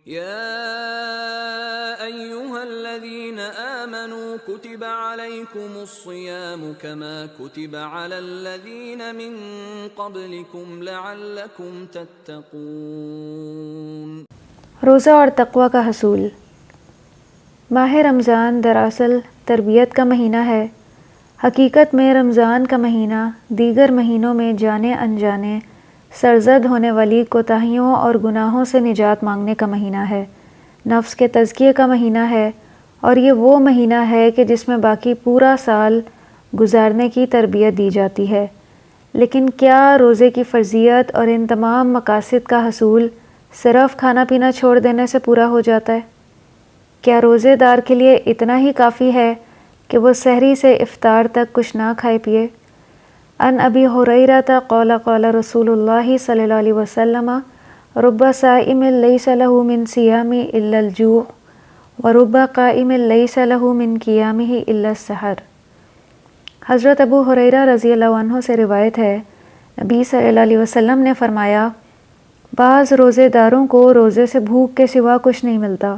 يا أيها الذين آمنوا كتب عليكم الصيام كما كتب على الذين من قبلكم لعلكم تتقون۔ روزہ اور تقوی کا حصول۔ ماہ رمضان دراصل تربیت کا مہینہ ہے۔ حقیقت میں رمضان کا مہینہ دیگر مہینوں میں جانے انجانے سرزد ہونے والی کوتاہیوں اور گناہوں سے نجات مانگنے کا مہینہ ہے، نفس کے تزکیے کا مہینہ ہے، اور یہ وہ مہینہ ہے کہ جس میں باقی پورا سال گزارنے کی تربیت دی جاتی ہے۔ لیکن کیا روزے کی فرضیت اور ان تمام مقاصد کا حصول صرف کھانا پینا چھوڑ دینے سے پورا ہو جاتا ہے؟ کیا روزے دار کے لیے اتنا ہی کافی ہے کہ وہ سحری سے افطار تک کچھ نہ کھائے پیے؟ ان ابی ہریرہ قال قال رسول اللہ صلی اللہ علیہ وسلم رب صائم لیس لہ من صیام الا الجوع ورب قائم لیس لہ من قیامہ الا السحر۔ حضرت ابو ہریرہ رضی اللہ عنہ سے روایت ہے، نبی صلی اللہ علیہ وسلم نے فرمایا، بعض روزے داروں کو روزے سے بھوک کے سوا کچھ نہیں ملتا،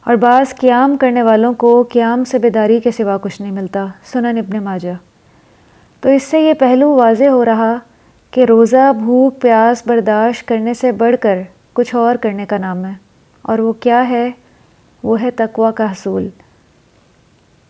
اور بعض قیام کرنے والوں کو قیام سے بیداری کے سوا کچھ نہیں ملتا۔ سنن ابن ماجہ۔ تو اس سے یہ پہلو واضح ہو رہا کہ روزہ بھوک پیاس برداشت کرنے سے بڑھ کر کچھ اور کرنے کا نام ہے، اور وہ کیا ہے؟ وہ ہے تقوی کا حصول۔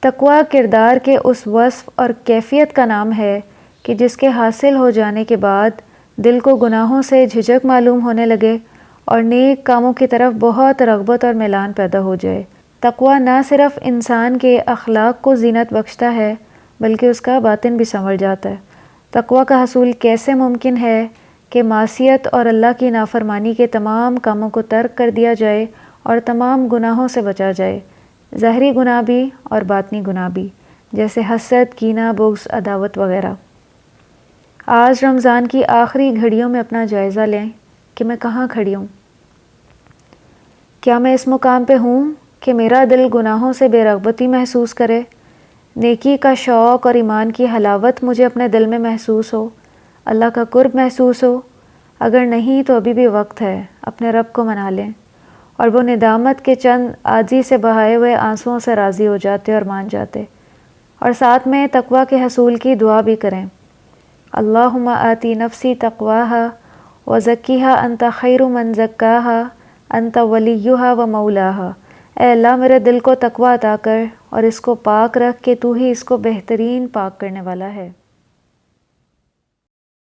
تقوی کردار کے اس وصف اور کیفیت کا نام ہے کہ جس کے حاصل ہو جانے کے بعد دل کو گناہوں سے جھجک معلوم ہونے لگے اور نیک کاموں کی طرف بہت رغبت اور میلان پیدا ہو جائے۔ تقوی نہ صرف انسان کے اخلاق کو زینت بخشتا ہے بلکہ اس کا باطن بھی سنور جاتا ہے۔ تقوی کا حصول کیسے ممکن ہے کہ معصیت اور اللہ کی نافرمانی کے تمام کاموں کو ترک کر دیا جائے اور تمام گناہوں سے بچا جائے، ظاہری گناہ بھی اور باطنی گناہ بھی، جیسے حسد، کینہ، بغض، عداوت وغیرہ۔ آج رمضان کی آخری گھڑیوں میں اپنا جائزہ لیں کہ میں کہاں کھڑی ہوں۔ کیا میں اس مقام پہ ہوں کہ میرا دل گناہوں سے بے رغبتی محسوس کرے، نیکی کا شوق اور ایمان کی حلاوت مجھے اپنے دل میں محسوس ہو، اللہ کا قرب محسوس ہو؟ اگر نہیں تو ابھی بھی وقت ہے، اپنے رب کو منا لیں، اور وہ ندامت کے چند عاجزی سے بہائے ہوئے آنسوؤں سے راضی ہو جاتے اور مان جاتے، اور ساتھ میں تقوی کے حصول کی دعا بھی کریں۔ اللہم آتی نفسی تقواہا وزکیہا انت خیر من زکاہا انت ولیہا و مولاہا۔ اے اللہ میرے دل کو تقوی عطا کر اور اس کو پاک رکھ کہ تو ہی اس کو بہترین پاک کرنے والا ہے۔